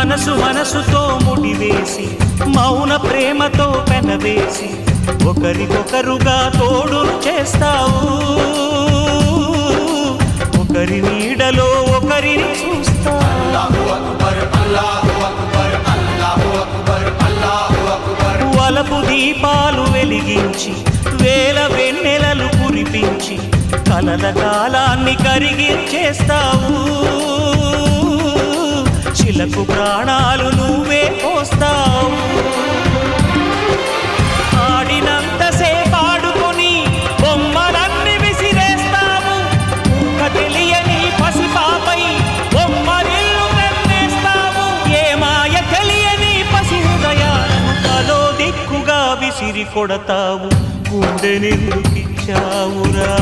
మనసుతో ముడివేసి మౌన ప్రేమతో పెనవేసి ఒకరికొకరుగా తోడును చేస్తావు. ఒకరి నీడలో ఒకరిని చూస్తావు. వలపు దీపాలు వెలిగించి వేల వెన్నెలలు కురిపించి కలల కాలాన్ని కరిగించేస్తావు. చిలకు ప్రాణాలు నువ్వే పోస్తావు. ఆడినంతసేపు ఆడుకొని బొమ్మలన్నీ విసిరేస్తావు. తెలియని పసిపాపై బొమ్మరిల్లు నన్నేస్తావు. ఏ మాయ తెలియని పసి హృదయాలను తలో దిక్కుగా విసిరి కొడతావు. గుండెనెందుకిచ్చావురా?